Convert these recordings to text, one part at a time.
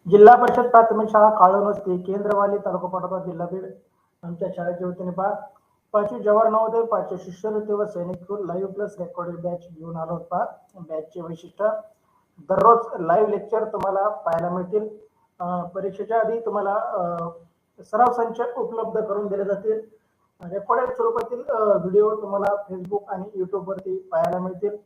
जिल्हा परिषद प्राथमिक शाळा काळोनस्ती केंद्रवाली तालुका पाटोदा जिल्हा बीड आमच्या शाळेच्या वतीने पहा पाचवी जवाहर नवोदय पाचवी शिष्यवृत्ती व सैनिक school live plus recorded batch घेऊन आलो आहोत. पहा बॅचचे वैशिष्ट्य दररोज लाईव्ह लेक्चर तुम्हाला पाहायला मिळतील. परीक्षेच्या आधी तुम्हाला सराव संच उपलब्ध करून दिले जातील. रेकॉर्डेड स्वरूपातील व्हिडिओ तुम्हाला फेसबुक आणि युट्यूब वरती पाहायला मिळतील.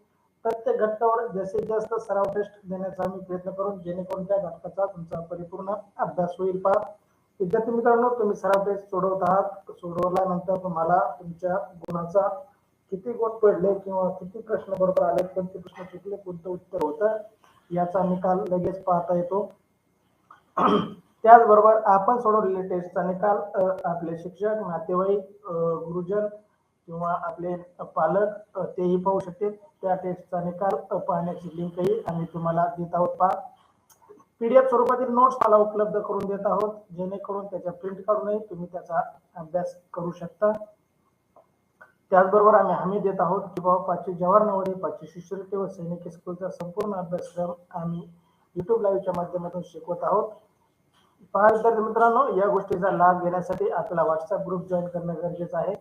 प्रत्येक घटकावर जास्तीत जास्त सराव टेस्ट देण्याचा आम्ही प्रयत्न करून जेणेकरून त्या घटकाचा तुमचा परिपूर्ण अभ्यास होईल. पहा विद्यार्थी मित्रांनो, तुम्ही सराव टेस्ट सोडवत आहात. सोडवल्यानंतर तुम्हाला तुमच्या गुणाचा किती गुण पडले किंवा किती प्रश्न बरोबर आले, कोणते प्रश्न चुकले, कोणतं उत्तर होतं याचा निकाल लगेच पाहता येतो. त्याचबरोबर आपण सोडवलेले टेस्टचा निकाल आपले शिक्षक, नातेवाईक, गुरुजन किंवा आपले पालक तेही पाहू शकतील. त्या टेस्टचा निकाल पाहण्याची लिंकही आम्ही तुम्हाला देत आहोत. पहा PDF स्वरूपातील नोट्स मला उपलब्ध करून देत आहोत, जेणेकरून त्याच्या प्रिंट काढूनही तुम्ही त्याचा अभ्यास करू शकता. त्याचबरोबर आम्ही हमी देत आहोत की बाबा पाचवी जवाहर नवोदय पाचवी शिष्यवृत्ती व सैनिक स्कूलचा संपूर्ण अभ्यासक्रम आम्ही युट्यूब लाईव्हच्या माध्यमातून शिकवत आहोत. पहा विद्यार्थी मित्रांनो, या गोष्टीचा लाभ घेण्यासाठी आपल्याला व्हॉट्सअप ग्रुप जॉईन करणं गरजेचं आहे.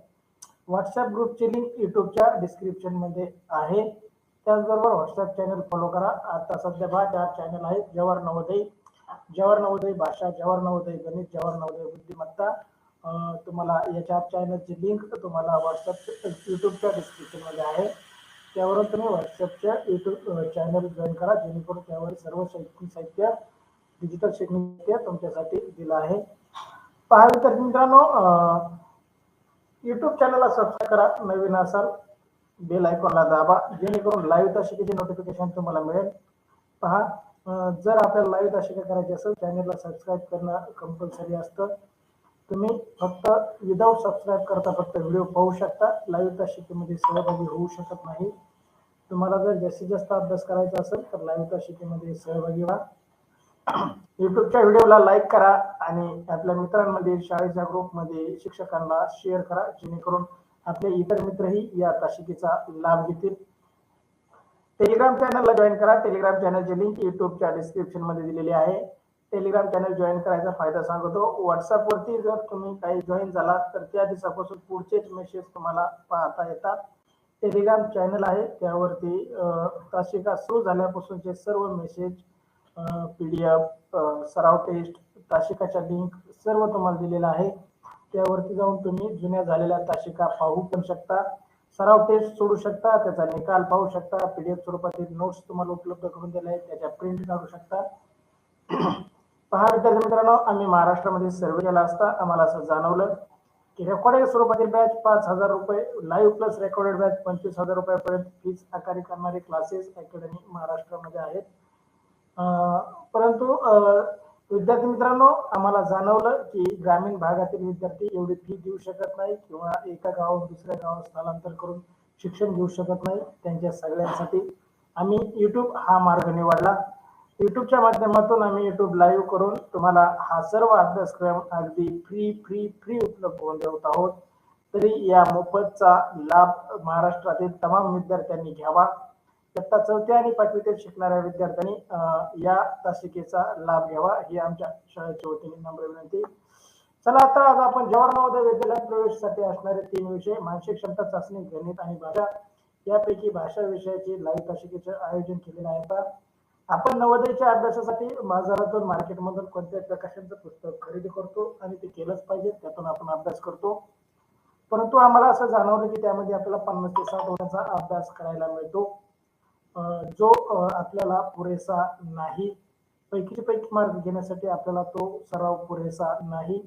व्हॉट्सअप ग्रुपची लिंक युट्यूबच्या डिस्क्रिप्शन मध्ये आहे. त्याचबरोबर व्हॉट्सअप चॅनल फॉलो करा. आता सध्या पहा 4 चॅनल आहेत: जवाहर नवोदय भाषा, जवाहर नवोदय गणित, जवाहर नवोदय बुद्धिमत्ता. तुम्हाला या 4 चॅनलची लिंक तुम्हाला व्हॉट्सअप युट्यूबच्या डिस्क्रिप्शन मध्ये आहे. त्यावरून तुम्ही व्हॉट्सअपच्या युट्यूब चॅनल जॉईन करा, जेणेकरून त्यावर सर्व शैक्षणिक साहित्य, डिजिटल शैक्षणिक साहित्य तुमच्यासाठी दिलं आहे. पहा विद्यार्थी मित्रांनो, युट्यूब चॅनलला सबस्क्राईब करा. नवीन असाल बेल आयकॉनला दाबा, जेणेकरून लाईव्ह तासिकेचे नोटिफिकेशन तुम्हाला मिळेल. पहा जर आपल्याला लाईव्ह तासिका करायची असेल चॅनलला सबस्क्राईब करणं कंपल्सरी असतं. तुम्ही फक्त विदाऊट सबस्क्राईब करता फक्त व्हिडिओ पाहू शकता, लाईव्ह तासिकेमध्ये सहभागी होऊ शकत नाही. तुम्हाला जर जास्तीत जास्त अभ्यास करायचा असेल तर लाईव्ह तासिकेमध्ये सहभागी व्हा. युट्यूबच्या व्हिडिओला लाईक करा आणि आपल्या मित्रांमध्ये, शाळेच्या ग्रुपमध्ये, शिक्षकांना शेअर करा, जेणेकरून आपले इतर मित्रही या तासिकेचा लाभ घेतील. टेलिग्राम चॅनलला जॉईन करा. टेलिग्राम चॅनलची लिंक युट्यूबच्या डिस्क्रिप्शन मध्ये दिलेली आहे. टेलिग्राम चॅनल जॉईन करायचा फायदा सांगतो. व्हॉट्सअप वरती जर तुम्ही काही जॉईन झाला तर त्या दिवसापासून पुढचेच मेसेज तुम्हाला पाहता येतात. टेलिग्राम चॅनल आहे त्यावरती तासिका सुरू झाल्यापासूनचे सर्व मेसेज, PDF, सराव टेस्ट, तासिकाच्या लिंक सर्व तुम्हाला दिलेलं आहे. त्यावरती जाऊन तुम्ही जुन्या झालेल्या तासिका पाहू पण शकता, सराव टेस्ट सोडू शकता, त्याचा निकाल पाहू शकता, PDF स्वरूपातील नोट्स तुम्हाला उपलब्ध करून दिले आहेत, त्याच्या प्रिंट काढू शकता. पहा विद्यार्थी मित्रांनो, आम्ही महाराष्ट्रामध्ये सर्वे केला असता आम्हाला असं जाणवलं की रेकॉर्डेड स्वरूपातील बॅच 5,000 रुपये, लाईव्ह प्लस रेकॉर्डेड बॅच 25,000 रुपयापर्यंत फीस आकारणी करणारे क्लासेस अकॅडमी महाराष्ट्रामध्ये आहेत. परंतु विद्यार्थी मित्रांनो, आम्हाला जाणवलं की ग्रामीण भागातील विद्यार्थी एवढी फी देऊ शकत नाही किंवा एका गावाहून दुसऱ्या गावात स्थलांतर करून शिक्षण घेऊ शकत नाही. त्यांच्या सगळ्यांसाठी आम्ही युट्यूब हा मार्ग निवडला. युट्यूबच्या माध्यमातून आम्ही युट्यूब लाईव्ह करून तुम्हाला हा सर्व अभ्यासक्रम अगदी फ्री उपलब्ध करून देत आहोत. तरी या मोफतचा लाभ महाराष्ट्रातील तमाम विद्यार्थ्यांनी घ्यावा. इयत्ता 4थी आणि 5वीतील शिकणाऱ्या विद्यार्थ्यांनी या तासिकेचा लाभ घ्यावा ही आमच्या शाळेच्या वतीने नम्र विनंती. चला आता आज आपण जवाहर नवोदय विद्यालयात प्रवेशासाठी असणारे 3 विषय, मानसिक क्षमता चाचणी, गणित आणि भाषा, यापैकी भाषा विषयाची लाईव्ह तासिकेचे आयोजन केलेले आहे. आपण नवोदयच्या अभ्यासासाठी बाजारातून, मार्केटमधून कोणत्याही प्रकाशनचं पुस्तक खरेदी करतो आणि ते केलंच पाहिजे, त्यातून आपण अभ्यास करतो. परंतु आम्हाला असं जाणवलं की त्यामध्ये आपल्याला 50 ते 60 वर्षांचा अभ्यास करायला मिळतो, जो आपल्याला पुरेसा नाही. पैकी मार्क घेण्यासाठी आपल्याला तो सराव पुरेसा नाही.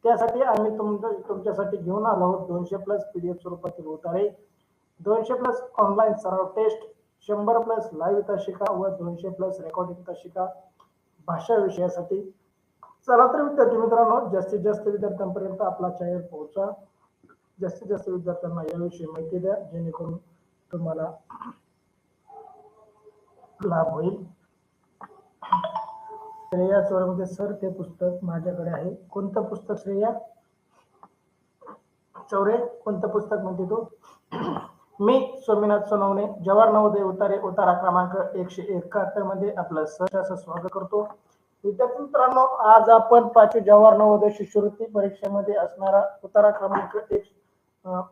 त्यासाठी आम्ही तुमच्यासाठी घेऊन आलो आहोत 200+ PDF स्वरूपातील उतारे, 200+ ऑनलाईन सराव टेस्ट, 100+ लाईव्ह तासिका व 200+ रेकॉर्डिंग तासिका भाषा विषयासाठी. चला तर विद्यार्थी मित्रांनो, जास्तीत जास्त विद्यार्थ्यांपर्यंत आपला चॅनल पोहोचा, जास्तीत जास्त विद्यार्थ्यांना याविषयी माहिती द्या, जेणेकरून तुम्हाला लाभ होईल. श्रेया चौरे सर, ते पुस्तक माझ्याकडे आहे. कोणतं पुस्तक श्रेया चौरे, कोणतं पुस्तक म्हणते तू? मी स्वामीनाथ सोनवणे, जवाहर नवोदय उतारे, उतारा क्रमांक 171 मध्ये आपलं सहर्ष स्वागत करतो. विद्यार्थी मित्रांनो, आज आपण 5वी जवाहर नवोदय शिष्यवृत्ती परीक्षेमध्ये असणारा उतारा क्रमांक 1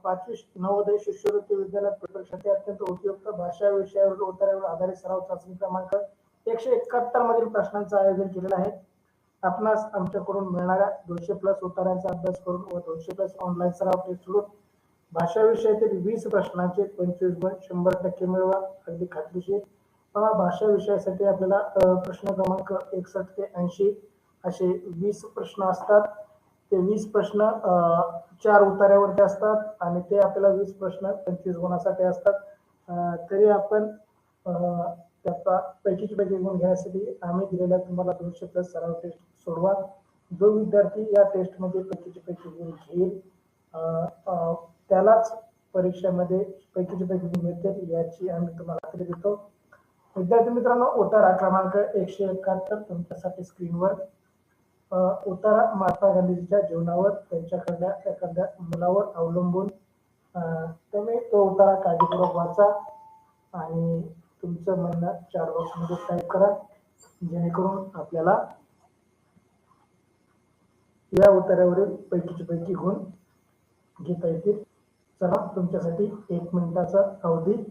5वी नवोदय शिष्यवृत्ती विद्यालय परीक्षेसाठी अत्यंत उपयुक्त भाषा विषयावर उतारावर आधारित सराव चाचणी क्रमांक 171 मधील प्रश्नांचं आयोजन केलेलं आहे. आपणास आमच्याकडून मिळणाऱ्या 200+ उत्तरांचा अभ्यास करून व 200+ ऑनलाईन सराव टेस्ट सोडून भाषा विषयातील 20 प्रश्नांचे 25 गुण 100% मिळवा, अगदी खात्रीशीर. भाषा विषयासाठी आपल्याला प्रश्न क्रमांक 61 ते 80 असे 20 प्रश्न असतात. ते 20 प्रश्न 4 उतार्यावरती असतात आणि ते आपल्याला 20 प्रश्न 25 गुणासाठी असतात. तरी आपण त्याचा पैकीचे पैकी गुण घेण्यासाठी आम्ही दिलेल्या तुम्हाला 200+ सराव टेस्ट सोडवा. जो विद्यार्थी या टेस्टमध्ये पैकीचे पैकी गुण घेईल त्यालाच परीक्षेमध्ये पैकीचे पैकी गुण मिळतील याची आम्ही तुम्हाला खात्री देतो. विद्यार्थी मित्रांनो, उतारा क्रमांक 171 तुमच्यासाठी स्क्रीनवर. उतारा महात्मा गांधीजीच्या जीवनावर त्यांच्याकडल्या एखाद्या मुलावर अवलंबून तुम्ही तो उतारा काळजीपूर्वक वाचा आणि तुमचं म्हणणं 4 बॉक्समध्ये टाईप करा, जेणेकरून आपल्याला या उतार्यावरील पैकीचे पैकी गुण घेता येतील. चला, तुमच्यासाठी 1 मिनिटाचा अवधी.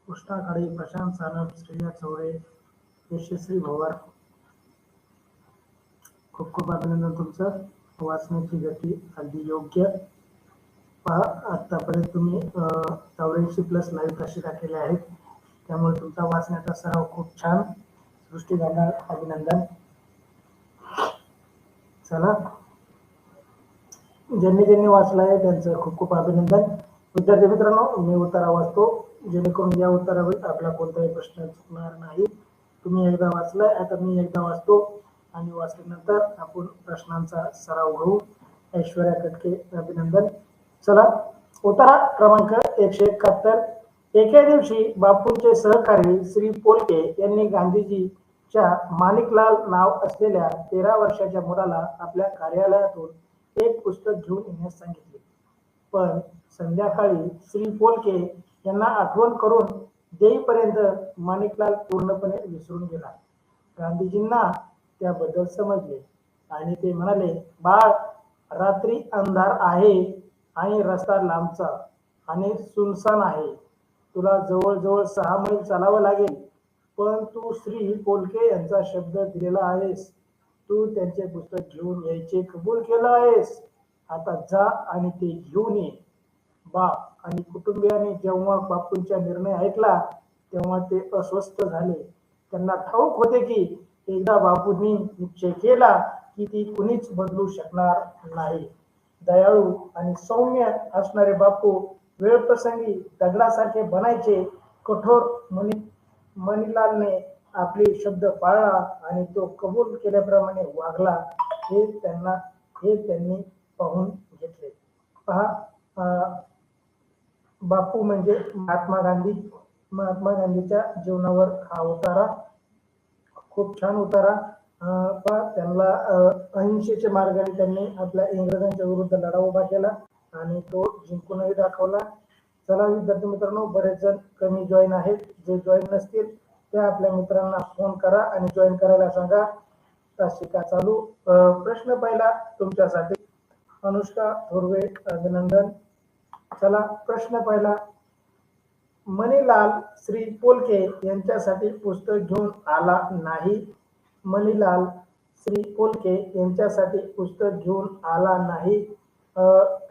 कृष्णा खाडे, प्रशांत सानप, श्रेया चौरे, यशस्वी भवार, खूप खूप अभिनंदन. तुमचं वाचण्याची गती अगदी योग्य. पहा, आतापर्यंत तुम्ही 84+ लाईव्ह तासिका केल्या आहेत, त्यामुळे तुमचा वाचण्याचा सराव खूप छान. सृष्टी गाणार, अभिनंदन. चला, ज्यांनी वाचला आहे त्यांचं खूप खूप अभिनंदन. विद्यार्थी मित्रांनो, मी उतारा वाचतो, जेणेकरून या उत्तरावर आपला कोणताही प्रश्न चुकणार नाही. तुम्ही एकदा वाचलाय, आता मी एकदा वाचतो आणि वाचल्यानंतर आपण प्रश्नांचा सराव घेऊ. ऐश्वर्या कटके, अभिनंदन. चला, उतारा क्रमांक 171. एके दिवशी बापूंचे सहकारी श्री पोलके यांनी गांधीजीच्या माणिकलाल नाव असलेल्या 13 वर्षाच्या मुलाला आपल्या कार्यालयातून एक पुस्तक घेऊन येण्यास सांगितले. पण संध्याकाळी श्री पोलके यांना आठवण करून देईपर्यंत माणिकलाल पूर्णपणे विसरून गेला. गांधीजींना त्याबद्दल समजले आणि ते म्हणाले, बाळ, रात्री अंधार आहे आणि रस्ता लांबचा आणि सुनसान आहे. तुला जवळजवळ 6 मैल चालावं लागेल, पण तू श्री पोलके यांचा शब्द दिलेला आहेस. तू त्यांचे पुस्तक घेऊन यायचे कबूल केलं आहेस. आता जा आणि ते घेऊन ये. बाप आणि कुटुंबियांनी जेव्हा बापूंचा निर्णय ऐकला तेव्हा ते अस्वस्थ झाले. त्यांना ठाऊक होते की एकदा बापूंनी निश्चय केला की ती कुणीच बदलू शकणार नाही. दयाळू आणि सौम्य असणारे बापू वेळप्रसंगी दगडासारखे बनायचे. कठोर मणिलालने आपले शब्द पाळला आणि तो कबूल केल्याप्रमाणे वागला. हे त्यांनी पाहून घेतले. पहा, बापू म्हणजे महात्मा गांधी. महात्मा गांधीच्या जीवनावर हा उतारा, खूप छान उतारा. त्यांना अहिंसेच्या मार्गाने त्यांनी आपल्या इंग्रजांच्या विरुद्ध लढा उभा केला आणि तो जिंकूनही दाखवला. चला विद्यार्थी मित्रांनो, बरेच जण कमी जॉईन आहेत. जे जॉईन नसतील ते आपल्या मित्रांना फोन करा आणि जॉईन करायला सांगा. तासिका चालू. प्रश्न पहिला तुमच्यासाठी, अनुष्का थोरवे, अभिनंदन. चला, प्रश्न पहिला. मणिलाल श्री पोलके यांच्यासाठी पुस्तक घेऊन आला नाही. मणिलाल श्री पोलके यांच्यासाठी पुस्तक घेऊन आला नाही.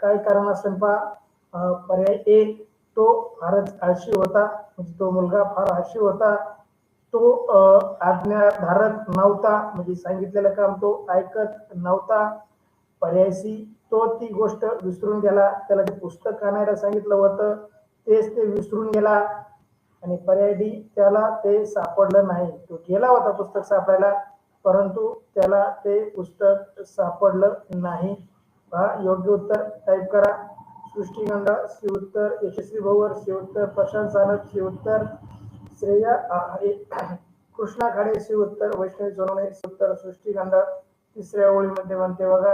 काय कारण असेल पहा. पर्याय ए, तो फारच आळशी होता, म्हणजे तो मुलगा फार आळशी होता. तो आज्ञाधारक नव्हता, म्हणजे सांगितलेलं काम तो ऐकत नव्हता. पर्याय सी, तो ती गोष्ट विसरून गेला, त्याला ते पुस्तक आणायला सांगितलं होतं, तेच ते विसरून गेला. आणि पर्याय डी, त्याला ते सापडलं नाही. तो गेला होता पुस्तक सापडायला, परंतु त्याला ते पुस्तक सापडलं नाही. पहा योग्य उत्तर टाईप करा. सृष्टीखंड सी उत्तर, यशस्वी भोवर सी उत्तर, प्रशांत सानप सी उत्तर, श्रेया कृष्णा खाडे सी उत्तर, वैष्णवी सोनवणे सी उत्तर. सृष्टीखंड तिसऱ्या ओळीमध्ये म्हणते बघा,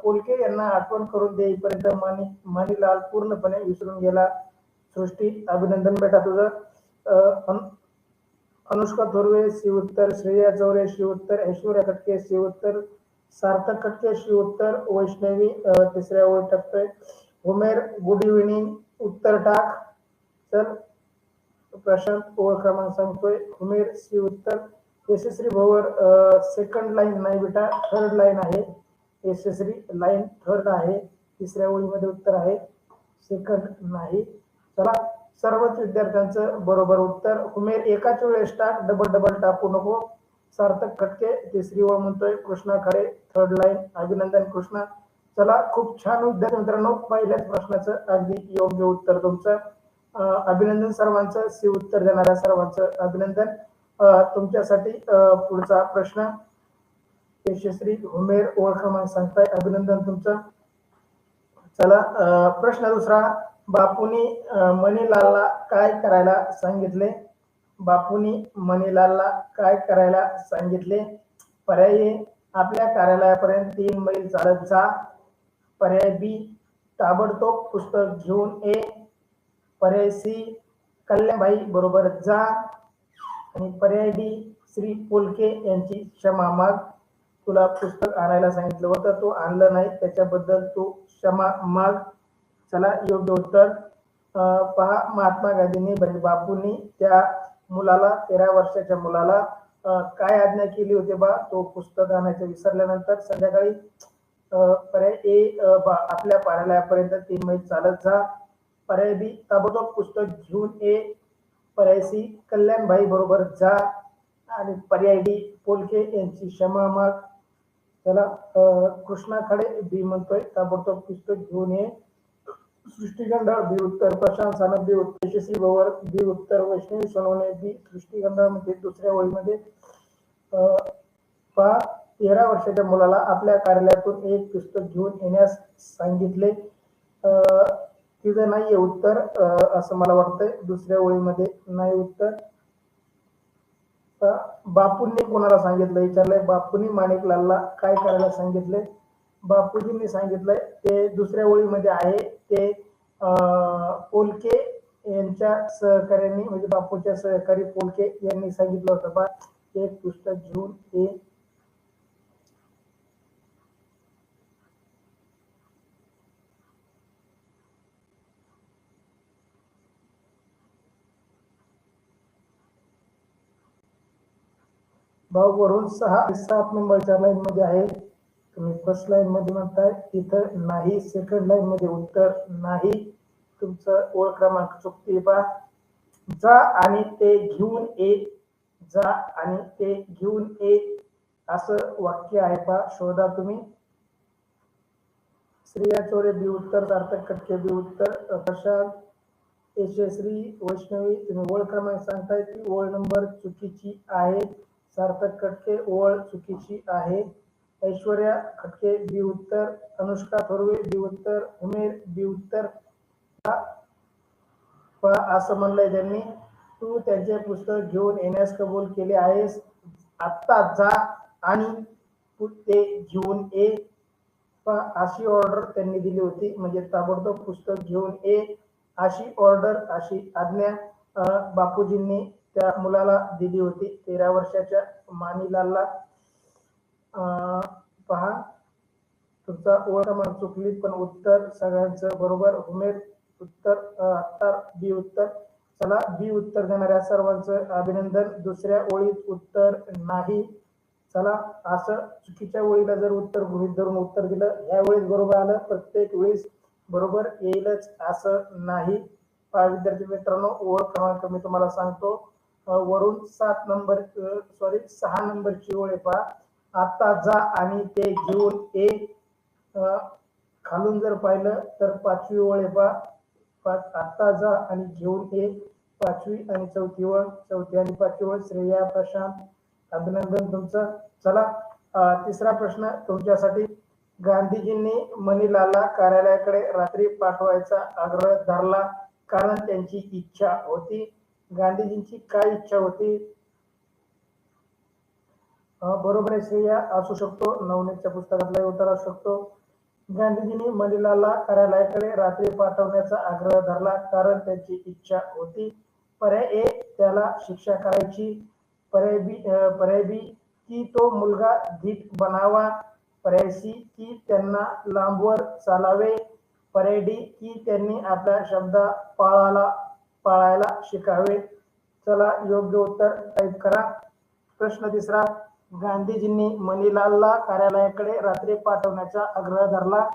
पोलके यांना आठवण करून देईपर्यंत माणिलाल पूर्णपणे विसरून गेला. सृष्टी, अभिनंदन बेटा तुझं. अनुष्का थोरवे सी उत्तर, श्रेया चौरे शी उत्तर, ऐश्वर्या कटके सी उत्तर, सार्थक कटके शी उत्तर, वैष्णवी तिसऱ्या ओळी टाकतोय. उमेर गुड इव्हिनिंग उत्तर टाक. चल प्रशांत ओळ क्रमांक सांगतोय, उमेर सी उत्तर. यशस्वी भोवर सेकंड लाईन नाही बेटा, थर्ड लाईन आहे. यशस्वी लाईन थर्ड आहे, तिसऱ्या ओळीमध्ये उत्तर आहे, सेकंड नाही. चला सर्वच विद्यार्थ्यांचं बरोबर उत्तर. उमेर एकाच वेळेस टाक, डबल डबल टाकू नको. सार्थक खटके तिसरी ओळ म्हणतोय, कृष्णा खडे थर्ड लाईन. अभिनंदन कृष्णा. चला खूप छान विद्यार्थी मित्रांनो, पहिल्याच प्रश्नाचं अगदी योग्य उत्तर तुमचं. अभिनंदन सर्वांचं, सी उत्तर देणाऱ्या सर्वांचं अभिनंदन. तुमच्यासाठी पुढचा प्रश्न, यशस्वी उमेर ओळ क्रमांक सांगताय, अभिनंदन तुमचं. चला प्रश्न दुसरा, बापूंनी मणिलालला काय करायला सांगितले? बापूंनी मणिलालला काय करायला सांगितले? पर्याय ए, आपल्या कार्यालयापर्यंत 3 मैल चालत जा. पर्याय बी, ताबडतोब पुस्तक घेऊन ये. पर्याय सी, कल्याणबाई बरोबर जा. आणि पर्याय डी, श्री पोलके यांची क्षमा माग. तुला पुस्तक आणायला सांगितलं होतं, तो आणलं नाही, त्याच्याबद्दल तू क्षमा माग. चला योग्य उत्तर. पहा, महात्मा गांधींनी म्हणजे बापूंनी त्या मुलाला, 13 वर्षाच्या मुलाला काय आज्ञा केली होती बा, तो पुस्तक आणायचं विसरल्यानंतर संध्याकाळी? पर्याय ए, आपल्या कार्यालयापर्यंत 3 मैल चालत जा. पर्याय बी, ताबडतोब पुस्तक घेऊन ये. पर्याय सी, कल्याणबाई बरोबर जा. आणि पर्याय डी, पोलके यांची क्षमा माग. त्याला कृष्णा खडे बी म्हणतोय, ताबडतोब पुस्तक घेऊन ये. सृष्टीखंड बी उत्तर, प्रशांत सानप बी उत्तर, यशस्वी भोवर बी उत्तर, वैष्णवी सोनवणे बी. सृष्टीखंडामध्ये दुसऱ्या ओळीमध्ये पहा, 13 वर्षाच्या मुलाला आपल्या कार्यालयातून एक पुस्तक घेऊन येण्यास सांगितले. तिथं नाहीये उत्तर, असं मला वाटतंय. दुसऱ्या ओळीमध्ये नाही उत्तर. बापूंनी कोणाला सांगितलं विचारलंय, बापूंनी माणिकलालला काय करायला सांगितले? बापूजींनी सांगितलंय ते दुसऱ्या ओळीमध्ये आहे, ते पोलके यांच्या सहकार्याने, म्हणजे बापूच्या सहकारी पोलके यांनी सांगितलं होतं बा, एक पुस्तक घेऊन ये. भाऊ वरून 6-7 नंबरच्या लाईन मध्ये आहे. तुम्ही फर्स्ट लाईन मध्ये म्हणताय, तिथं नाही. सेकंड लाईन मध्ये उत्तर नाही. तुमचं ओळ क्रमांक चुकते बा. जा आणि ते घेऊन ये, जा आणि ते घेऊन ये असं वाक्य आहे बा, शोधा तुम्ही. श्रेया चोरे बी उत्तर, सार्थक कटके बी उत्तर, प्रशांत, यशस्वी, वैष्णवी तुम्ही ओळ क्रमांक सांगताय, ती ओळ नंबर चुकीची आहे. सार्थक खटके ओळ चुकीची आहे. ऐश्वर्या खटके बी उत्तर, अनुष्का थोरवे बी उत्तर, उमेर बी उत्तर. असं म्हणलंय त्यांनी, तू त्यांचे पुस्तक घेऊन येण्यास कबूल केले आहेस, आत्ता जा आणि ते घेऊन ये. अशी ऑर्डर त्यांनी दिली होती, म्हणजे ताबडतोब पुस्तक घेऊन ये अशी ऑर्डर, अशी आज्ञा बापूजींनी त्या मुलाला दिली होती, 13 वर्षाच्या माणिलालला. पहा, तुमचा ओळ क्रमांक चुकली, पण उत्तर सगळ्यांचं बरोबर. उमेर उत्तर, अत्तार बी उत्तर. चला बी उत्तर देणाऱ्या सर्वांचं अभिनंदन. दुसऱ्या ओळीत उत्तर नाही. चला, असं चुकीच्या ओळीला जर उत्तर गृहीत धरून उत्तर दिलं, ह्या वेळेस बरोबर आलं, प्रत्येक वेळेस बरोबर येईलच असं नाही. विद्यार्थी मित्रांनो, ओळ क्रमांक मी तुम्हाला सांगतो. वरून 6 नंबरची ओळ आहे पहा. आता जा आणि ते घेऊन ये. खालून जर पाहिलं तर 5वी ओळ आहे पहा. आता जा आणि घेऊन ये. 5वी आणि 4थी ओळ, 4थी आणि 5वी ओळ. श्रेया, प्रशांत, अभिनंदन तुमचं. चला, तिसरा प्रश्न तुमच्यासाठी. गांधीजींनी मनीलालला कार्यालयाकडे रात्री पाठवायचा आग्रह धरला कारण त्यांची इच्छा होती. गांधीजींची काय इच्छा होती? बरोबर आहे श्रेया, असू शकतो. नवनीतच्या पुस्तकातला उत्तर असू शकतो. गांधीजींनी मनीलालला कार्यालयाकडे रात्री पाठवण्याचा आग्रह धरला कारण त्यांची इच्छा होती. पर्याय ए, त्याला शिक्षा करायची. पर्याय बी, की तो मुलगा धीट बनावा. पर्याय सी, की त्यांना लांबवर चालावे. पर्याय डी, की त्यांनी आपला शब्द पाळायला शिकावे. चला, योग्य उत्तर टाईप करा. प्रश्न तिसरा. गांधीजींनी मनीलालला कार्यालयाकडे रात्री पाठवण्याचा आग्रह धरला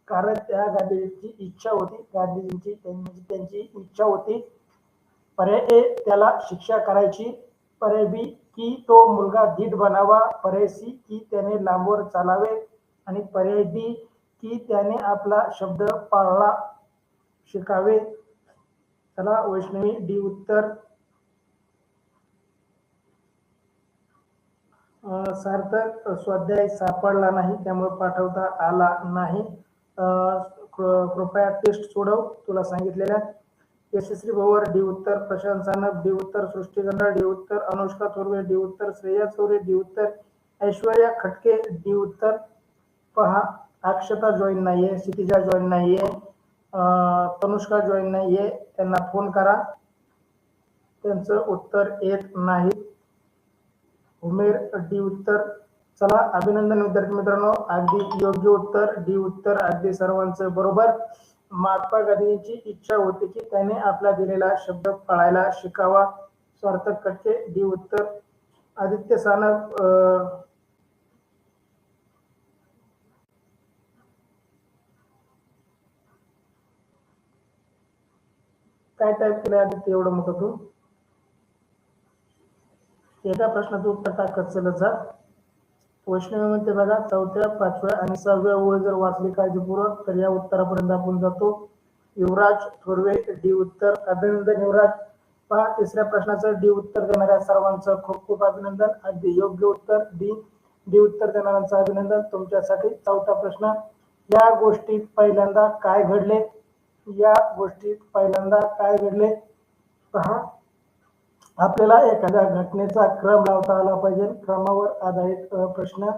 कारण त्या गांधीजींची इच्छा होती. गांधीजींची त्यांची इच्छा होती. पर्याय ए, त्याला शिक्षा करायची. पर्याय बी, की तो मुलगा धीट बनावा. पर्याय सी, की त्याने लांबवर चालावे. आणि पर्याय डी, की त्याने आपला शब्द पाळला शिकावे. चला वैष्णवी, डी उत्तर. सार्थक, स्वाध्याय सापडला नाही त्यामुळे पाठवता आला नाही. कृपया टेस्ट सोडव तुला सांगितलेल्या. यशस्वी भवर, डी उत्तर. प्रशांत सानप, डी उत्तर. सृष्टी गंधळ, डी उत्तर. अनुष्का थोरवे, डी उत्तर. श्रेया चौरे, डी उत्तर. ऐश्वर्या खटके, डी उत्तर. पहा, अक्षता जॉईन नाहीये, क्षितिजा जॉईन नाहीये, तनुष्का जॉईन नाहीये. त्यांना फोन करा, त्यांचं उत्तर येत नाही. उमेर, डी उत्तर. चला, अभिनंदन विद्यार्थी मित्रांनो, अगदी योग्य उत्तर, डी उत्तर. अगदी सर्वांचं बरोबर. महात्मा गांधींची इच्छा होती की त्याने आपला दिलेला शब्द पाळायला शिकावा. सार्थक खटके, डी उत्तर. आदित्य सानप, काय टाईप केलं आदित्य एवढं मोठं तू? एका प्रश्नाचं उत्तर टाकत चलत जा. वैष्णवी म्हणते बघा, 4थ्या, 5व्या आणि 6व्या ओळ जर वाचली काळजीपूर्वक तर या उत्तरापर्यंत आपण जातो. युवराज थोरवे, डी उत्तर. अभिनंदन युवराज. पहा, तिसऱ्या प्रश्नाचं डी उत्तर देणाऱ्या सर्वांचं खूप खूप अभिनंदन. अगदी योग्य उत्तर डी उत्तर देणाऱ्यांचं अभिनंदन. तुमच्यासाठी 4था प्रश्न. या गोष्टीत पहिल्यांदा काय घडले? या गोष्टीत पहिल्यांदा काय घडले? पहा, आपल्याला एखाद्या घटनेचा क्रम लावता आला पाहिजे. क्रमावर आधारित प्रश्न.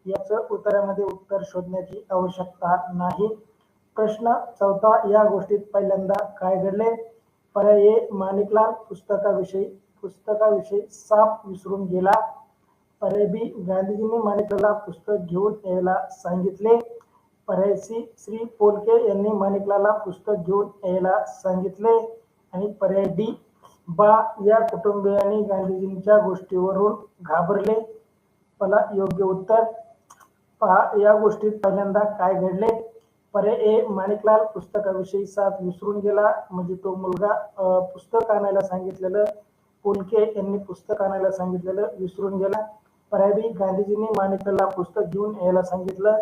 याचं उत्तरामध्ये उत्तर शोधण्याची आवश्यकता नाही. प्रश्न 4था. या गोष्टीत पहिल्यांदा काय घडले? पर्याय ए, माणिकलाल पुस्तकाविषयी साप विसरून गेला. पर्याय बी, गांधीजींनी माणिकलालला पुस्तक घेऊन यायला सांगितले. पर्याय सी, श्री पोलके यांनी माणिकलालला पुस्तक घेऊन यायला सांगितले. आणि पर्याय डी, बा या कुटुंबियांनी गांधीजींच्या गोष्टीवरून घाबरले. मला योग्य उत्तर. पहा, या गोष्टीत पहिल्यांदा काय घडले? पर्याय ए, माणिकलाल पुस्तकाविषयी साप विसरून गेला, म्हणजे तो मुलगा पुस्तक आणायला सांगितलेलं, पोलके यांनी पुस्तक आणायला सांगितलेलं विसरून गेला. पर्याय बी, गांधीजींनी माणिकलालला पुस्तक घेऊन यायला सांगितलं.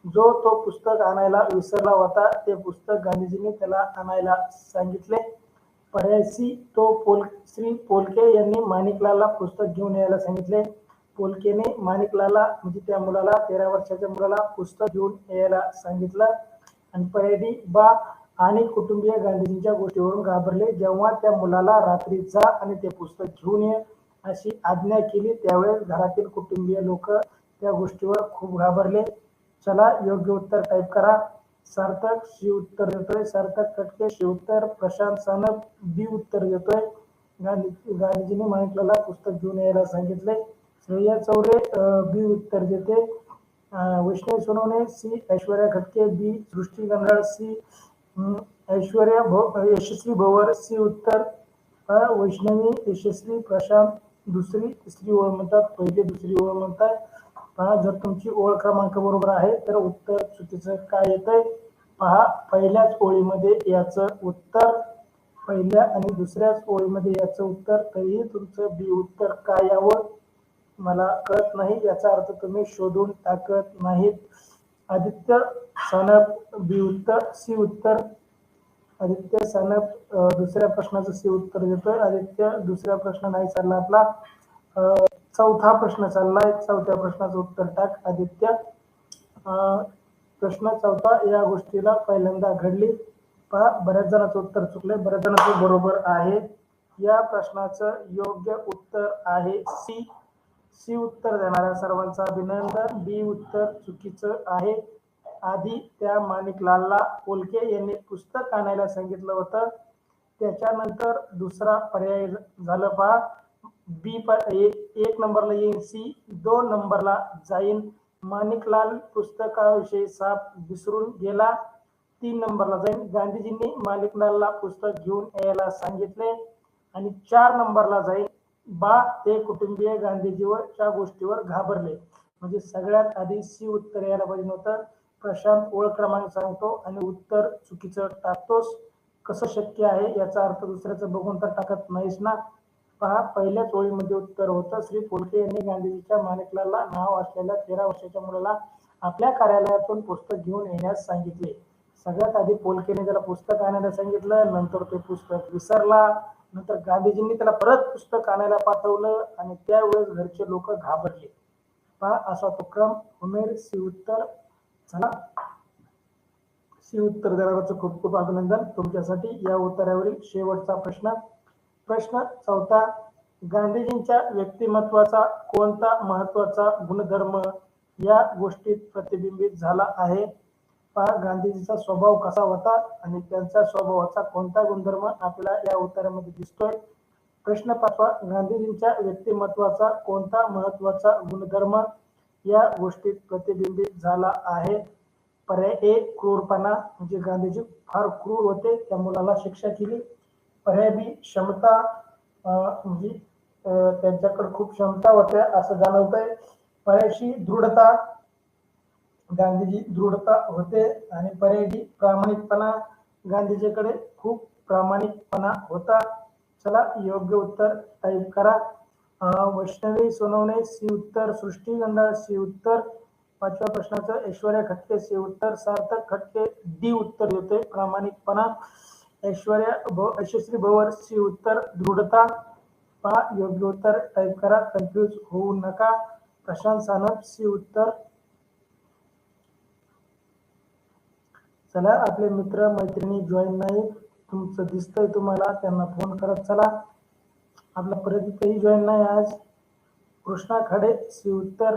जो तो पुस्तक आणायला विसरला होता ते पुस्तक गांधीजींनी त्याला आणायला सांगितले. पर्याय सी, श्री पोलके यांनी माणिकलालला पुस्तक घेऊन यायला सांगितले. पोलकेने माणिकलालला, म्हणजे त्या मुलाला, 13 वर्षाच्या मुलाला पुस्तक घेऊन यायला सांगितलं. आणि पर्याय डी, बा आणि कुटुंबीय गांधीजींच्या गोष्टीवरून घाबरले. जेव्हा त्या मुलाला रात्री जा आणि ते पुस्तक घेऊन ये अशी आज्ञा केली त्यावेळेस घरातील कुटुंबीय लोक त्या गोष्टीवर खूप घाबरले. चला, योग्य उत्तर टाईप करा. सार्थक शी उत्तर देतोय. सार्थक खटके शी उत्तर. प्रशांत सानप बी उत्तर देतोय. गांधीजींनी माणिकलालला पुस्तक घेऊन यायला सांगितले. श्रेया चौरे बी उत्तर देते. वैष्णवी सोनवणे सी. ऐश्वर्या खटके बी. सृष्टी गंधळ सी. यशस्वी भवर सी उत्तर. वैष्णवी, यशस्वी, प्रशांत दुसरी तिसरी ओळ म्हणतात, पहिली दुसरी ओळ म्हणतात. पहा, जर तुमची ओळ क्रमांक बरोबर आहे तर उत्तर चुकीचं काय येतंय? पहा पहिल्याच ओळीमध्ये याचं उत्तर, पहिल्या आणि दुसऱ्याच ओळीमध्ये याचं उत्तर, तरीही तुमचं बी उत्तर काय यावं मला कळत नाही, याचा अर्थ तुम्ही शोधून टाकत नाहीत. आदित्य सानप बी उत्तर, सी उत्तर. आदित्य सानप दुसऱ्या प्रश्नाचं सी उत्तर देतोय. आदित्य दुसरा प्रश्न नाही चालला आपला, चौथा प्रश्न चाललाय. चौथ्या प्रश्नाचं उत्तर टाक आदित्य. प्रश्न चौथा, या गोष्टीला पहिल्यांदा घडली. पहा बऱ्याच जणांचं उत्तर चुकले, बऱ्याच जणांचं बरोबर आहे. या प्रश्नाचं योग्य उत्तर आहे सी. सी उत्तर देणाऱ्या सर्वांचं अभिनंदन. बी उत्तर चुकीचं आहे. आधी त्या माणिकलालला पोलके यांनी पुस्तक आणायला सांगितलं होतं, त्याच्यानंतर दुसरा पर्याय झालं पहा बी. एक नंबरला येईल सी, 2 नंबरला जाईल माणिकलाल पुस्तकाविषयी साप विसरून गेला, 3 नंबरला जाईल गांधीजींनी माणिकलालला पुस्तक घेऊन यायला सांगितले, आणि 4 नंबरला जाईल बा ते कुटुंबीय गांधीजीवरच्या गोष्टीवर घाबरले. म्हणजे सगळ्यात आधी सी उत्तर यायला पाहिजे नव्हतं. प्रशांत ओळ क्रमांक सांगतो आणि उत्तर चुकीचं टाकतोस, कसं शक्य आहे? याचा अर्थ दुसऱ्याचं बघून तर टाकत नाहीस ना. पहा पहिल्याच ओळीमध्ये उत्तर होतं, श्री पोलके यांनी गांधीजीच्या माणिकलालला नाव असलेल्या 13 वर्षाच्या मुलाला आपल्या कार्यालयातून पुस्तक घेऊन येण्यास सांगितले. सगळ्यात आधी पोलकेने त्याला पुस्तक आणायला सांगितलं, नंतर ते पुस्तक विसरला, नंतर गांधीजींनी त्याला परत पुस्तक आणायला पाठवलं आणि त्यावेळेस घरचे लोक घाबरले. पहा असा तो क्रम. उमेर सी उत्तर. चला सी उत्तर देणाऱ्याचं खूप खूप अभिनंदन तुमच्यासाठी. या उत्तरावरील शेवटचा प्रश्न, प्रश्न चौथा, गांधीजींच्या व्यक्तिमत्वाचा कोणता महत्वाचा गुणधर्म या गोष्टीत प्रतिबिंबित झाला आहे? पहा गांधीजीचा स्वभाव कसा होता आणि त्यांच्या स्वभावाचा कोणता गुणधर्म आपल्याला या उत्तरामध्ये दिसतोय. प्रश्न पाचवा, गांधीजींच्या व्यक्तिमत्वाचा कोणता महत्वाचा गुणधर्म या गोष्टीत प्रतिबिंबित झाला आहे? पर्याय ए क्रूरपणा, म्हणजे गांधीजी फार क्रूर होते, त्या मुलाला शिक्षा केली. पर्याय बी क्षमता, म्हणजे त्यांच्याकडे खूप क्षमता होत्या असं जाणवतंय. पर्याय सी दृढता, गांधीजी दृढता होते. आणि पर्याय डी प्रामाणिकपणा, गांधीजीकडे खूप प्रामाणिकपणा होता. चला योग्य उत्तर टाईप करा. वैष्णवी सोनवणे सी उत्तर, सृष्टी गंधाळ सी उत्तर, पाचव्या प्रश्नाचं ऐश्वर्या खटके सी उत्तर, सार्थक खटके डी उत्तर देते प्रामाणिकपणा, यशस्वी भवर सी उत्तर दृढता. पहा योग्य उत्तर टाईप करा, कन्फ्यूज होऊ नका. प्रशांत सानप सी उत्तर. चला आपले मित्र मैत्रिणी जॉईन नाही, तुमचं दिसतंय तुम्हाला, त्यांना फोन करत चला. आपला प्रदीपही जॉईन नाही आज. कृष्णा खडे सी उत्तर.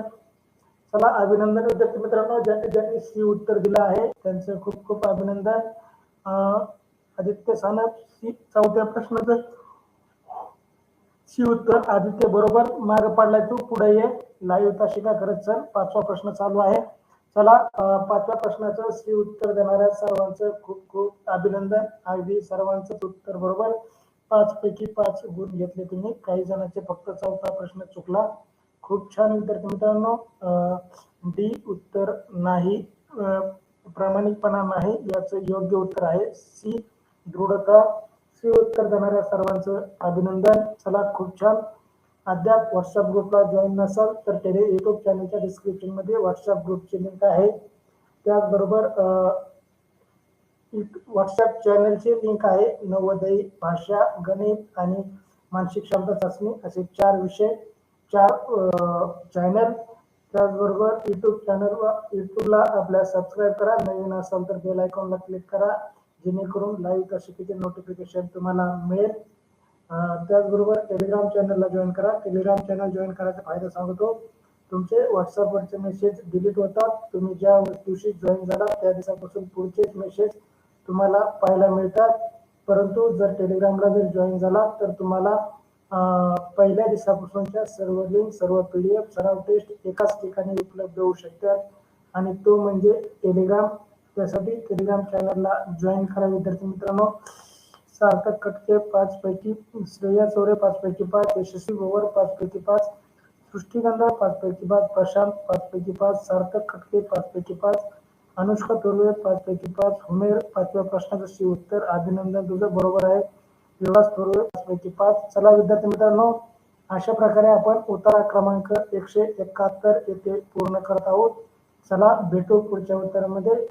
चला अभिनंदन विद्यार्थी मित्रांनो, ज्यांनी सी उत्तर दिलं आहे त्यांचं खूप खूप अभिनंदन. आदित्य सानप सी, चौथ्या प्रश्नाचं सी उत्तर. आदित्य बरोबर, माग पडलाय तू, पुढे ये, लाईव्ह ताशिका करत चल. पाचवा प्रश्न चालू आहे. चला पाचव्या प्रश्नाचं सी उत्तर देणाऱ्या सर्वांचं खूप खूप अभिनंदन. अगदी सर्वांचं उत्तर बरोबर, 5 पैकी 5 गुण घेतले तुम्ही. काही जणांचे फक्त चौथा प्रश्न चुकला. खूप छान विद्यार्थी मित्रांनो. डी उत्तर नाही, प्रामाणिकपणा नाही, याचं योग्य उत्तर आहे सी दृढता. सी उत्तर देणाऱ्या सर्वांचं अभिनंदन. चला खूप छान. अद्याप व्हॉट्सअप ग्रुपला जॉईन नसाल तर युट्यूब चॅनलच्या डिस्क्रिप्शन मध्ये व्हॉट्सअप ग्रुपची लिंक आहे. त्याचबरोबर व्हॉट्सअप चॅनलची लिंक आहे. नवोदय, भाषा, गणित आणि मानसिक क्षमता चाचणी असे 4 विषय, 4 चॅनल. त्याचबरोबर युट्यूबला आपल्या सबस्क्राईब करा. नवीन असाल तर बेल आयकॉनला क्लिक करा, जेणेकरून लाईव्ह तासिकेचे नोटिफिकेशन तुम्हाला मिळेल. त्याचबरोबर टेलिग्राम चॅनलला जॉईन करा. टेलिग्राम चॅनल जॉईन करायचा फायदा सांगतो. तुमचे व्हॉट्सअपवरचे मेसेज डिलीट होतात. तुम्ही ज्या दिवशी जॉईन झाला त्या दिवसापासून पुढचेच मेसेज तुम्हाला पाहायला मिळतात. परंतु जर टेलिग्रामला जॉईन झाला तर तुम्हाला पहिल्या दिवसापासूनच्या सर्व लिंक, सर्व PDF, सराव टेस्ट एकाच ठिकाणी उपलब्ध होऊ शकतात, आणि तो म्हणजे टेलिग्राम. त्यासाठी टेलिग्राम चॅनलला जॉईन करा विद्यार्थी मित्रांनो. सार्थक खटके 5 पैकी, श्रेया चौरे 5 पैकी 5, यशस्वी भवर 5 पैकी 5, सृष्टी गंधाळ 5 पैकी 5, प्रशांत 5 पैकी 5, सार्थक खटके 5 पैकी 5, अनुष्का तुर्वे 5 पैकी 5, उमेर 5व्या प्रश्नाचं सी उत्तर, अभिनंदन तुझं बरोबर आहे. विलास तुर्वे 5 पैकी 5. चला विद्यार्थी मित्रांनो, अशा प्रकारे आपण उत्तर क्रमांक 171 येथे पूर्ण करत आहोत. चला भेटू पुढच्या उत्तरामध्ये.